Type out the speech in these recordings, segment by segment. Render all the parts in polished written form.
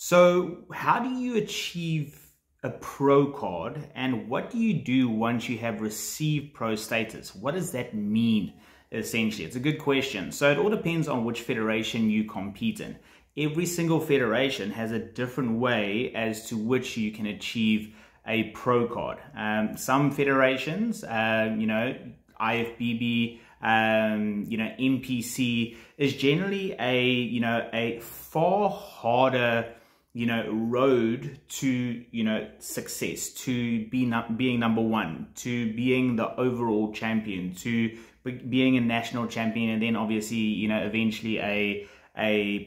So how do you achieve a pro card, and what do you do once you have received pro status? What does that mean essentially? It's a good question. So it all depends on which federation you compete in. Every single federation has a different way as to which you can achieve a pro card. Some federations, IFBB, NPC is generally a far harder road to success, to being number one, to being the overall champion, to being a national champion, and then obviously eventually a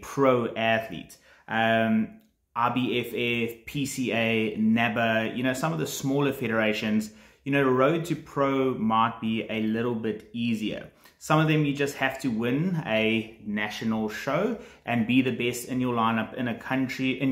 pro athlete. RBFF, PCA, NABA, some of the smaller federations, the road to pro might be a little bit easier. Some of them you just have to win a national show and be the best in your lineup in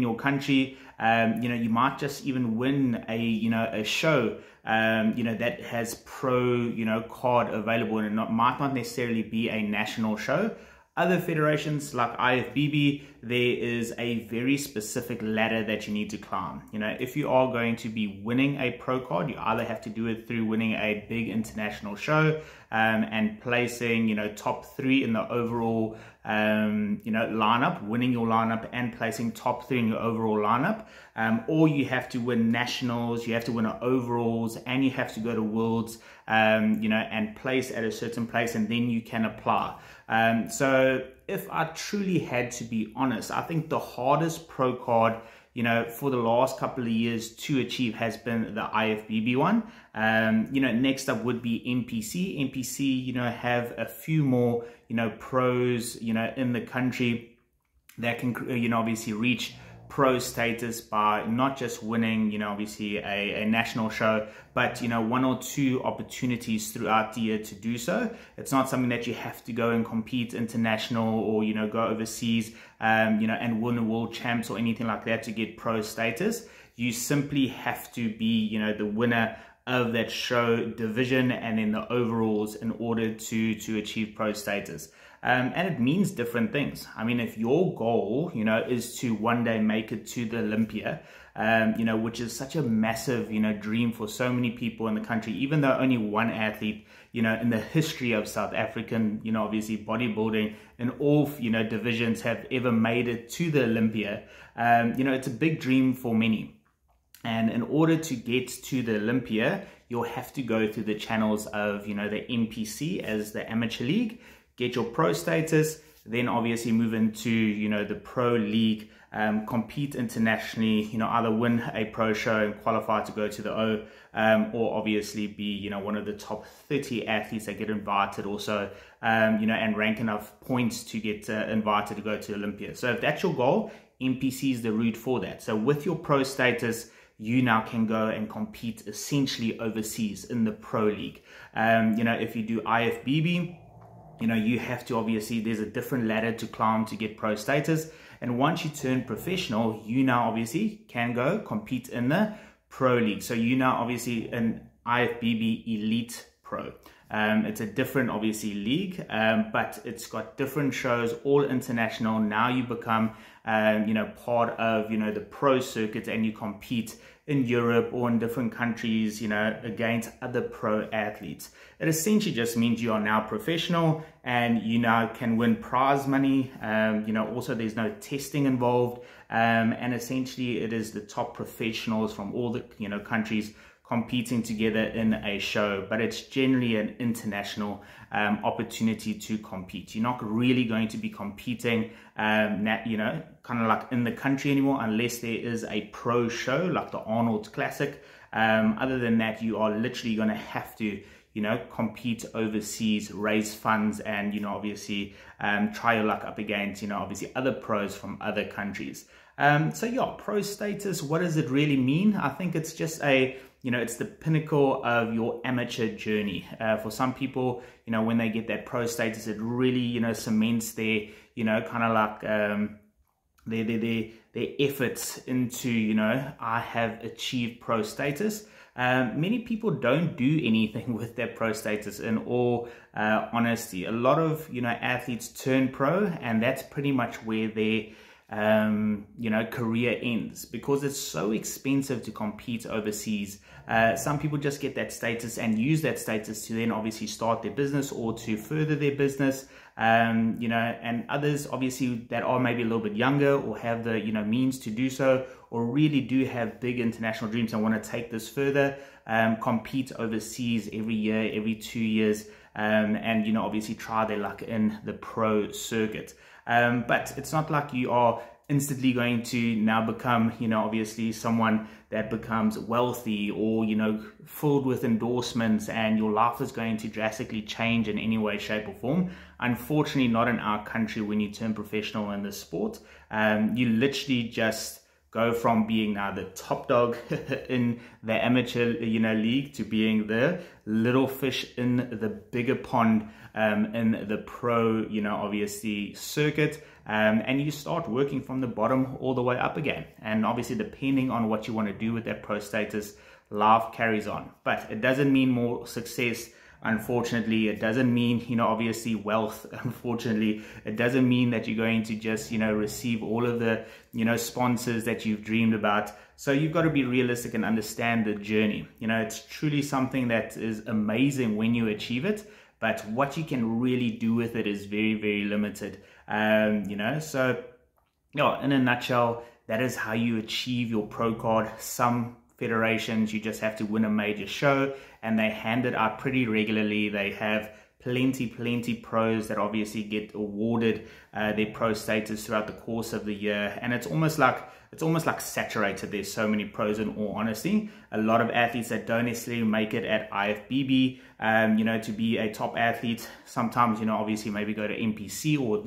your country. You might just even win a show that has pro card available, and it might not necessarily be a national show. Other federations like IFBB, there is a very specific ladder that you need to climb. If you are going to be winning a pro card, you either have to do it through winning a big international show and placing, top 3 in the overall, lineup, winning your lineup and placing top 3 in your overall lineup. Or you have to win nationals, you have to win overalls, and you have to go to worlds, and place at a certain place, and then you can apply. So if I truly had to be honest, I think the hardest pro card, for the last couple of years to achieve has been the IFBB one. Next up would be NPC. NPC, have a few more, pros, in the country that can, obviously reach pro status by not just winning, obviously a national show, but, 1 or 2 opportunities throughout the year to do so. It's not something that you have to go and compete international or, go overseas, and win a world champs or anything like that to get pro status. You simply have to be, the winner of that show division and in the overalls in order to achieve pro status. And it means different things. I mean, if your goal, is to one day make it to the Olympia, which is such a massive, dream for so many people in the country, even though only one athlete, in the history of South African, obviously bodybuilding in all, divisions have ever made it to the Olympia. It's a big dream for many. And in order to get to the Olympia, you'll have to go through the channels of, the NPC as the amateur league, get your pro status, then obviously move into, the pro league, compete internationally, either win a pro show and qualify to go to the O, or obviously be, one of the top 30 athletes that get invited also, and rank enough points to get invited to go to Olympia. So if that's your goal, NPC is the route for that. So with your pro status, you now can go and compete essentially overseas in the pro league. If you do IFBB, you have to obviously, there's a different ladder to climb to get pro status. And once you turn professional, you now obviously can go compete in the pro league. So you now obviously an IFBB Elite Pro. It's a different obviously league, but it's got different shows, all international. Now you become, part of, the pro circuit, and you compete in Europe or in different countries, against other pro athletes. It essentially just means you are now professional and you now can win prize money. Also there's no testing involved. And essentially it is the top professionals from all the, countries competing together in a show, but it's generally an international opportunity to compete. You're not really going to be competing, kind of like in the country anymore, unless there is a pro show like the Arnold Classic. Other than that, you are literally going to have to, compete overseas, raise funds, and, obviously try your luck up against, obviously other pros from other countries. So yeah, pro status, what does it really mean? I think it's just it's the pinnacle of your amateur journey. For some people, when they get that pro status, it really, cements their, kind of like their efforts into, I have achieved pro status. Many people don't do anything with their pro status, in all honesty. A lot of, athletes turn pro, and that's pretty much where their career ends, because it's so expensive to compete overseas. Some people just get that status and use that status to then obviously start their business or to further their business. And others obviously that are maybe a little bit younger or have the means to do so, or really do have big international dreams and want to take this further, compete overseas every year, every 2 years, and obviously try their luck in the pro circuit. But it's not like you are instantly going to now become, obviously someone that becomes wealthy or, filled with endorsements, and your life is going to drastically change in any way, shape or form. Unfortunately, not in our country. When you turn professional in this sport, you literally just go from being now the top dog in the amateur, league, to being the little fish in the bigger pond in the pro, obviously circuit. And you start working from the bottom all the way up again. And obviously, depending on what you want to do with that pro status, life carries on. But it doesn't mean more success. Unfortunately, it doesn't mean, obviously wealth. Unfortunately, it doesn't mean that you're going to just, receive all of the, sponsors that you've dreamed about. So you've got to be realistic and understand the journey. It's truly something that is amazing when you achieve it, but what you can really do with it is very, very limited. So yeah, in a nutshell, that is how you achieve your pro card. Some federations, you just have to win a major show, and they hand it out pretty regularly. They have plenty pros that obviously get awarded their pro status throughout the course of the year, and it's almost like saturated. There's so many pros, in all honesty. A lot of athletes that don't necessarily make it at IFBB, to be a top athlete, sometimes, obviously maybe go to NPC, or,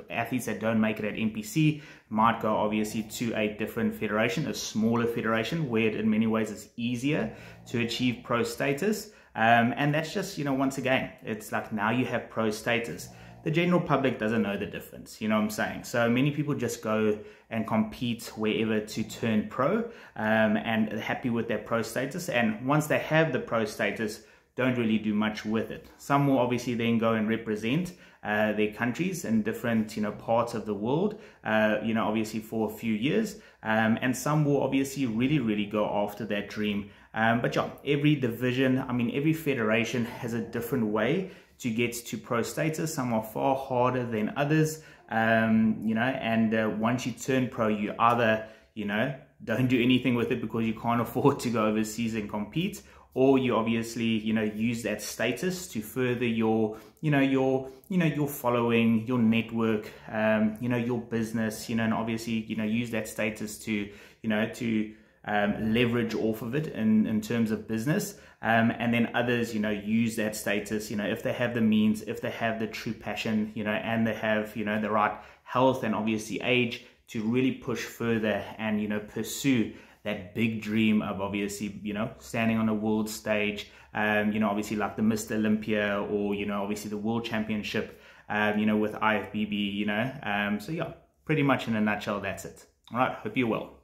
athletes that don't make it at NPC might go obviously to a different federation, a smaller federation, where in many ways it's easier to achieve pro status. And that's just, once again, it's like now you have pro status. The general public doesn't know the difference, you know what I'm saying? So many people just go and compete wherever to turn pro, and are happy with their pro status. And once they have the pro status, don't really do much with it. Some will obviously then go and represent their countries in different, parts of the world, obviously for a few years. And some will obviously really go after that dream. But yeah, every division, every federation has a different way to get to pro status. Some are far harder than others, and once you turn pro, you either, don't do anything with it because you can't afford to go overseas and compete, or you obviously, use that status to further your, your following, your network, your business, and obviously, use that status to, leverage off of it in terms of business. And then others, use that status, if they have the means, if they have the true passion, and they have, the right health and obviously age to really push further and, pursue that big dream of obviously, standing on a world stage, obviously like the Mr. Olympia, or, obviously the World Championship, with IFBB, so yeah, pretty much in a nutshell, that's it. All right, hope you're well.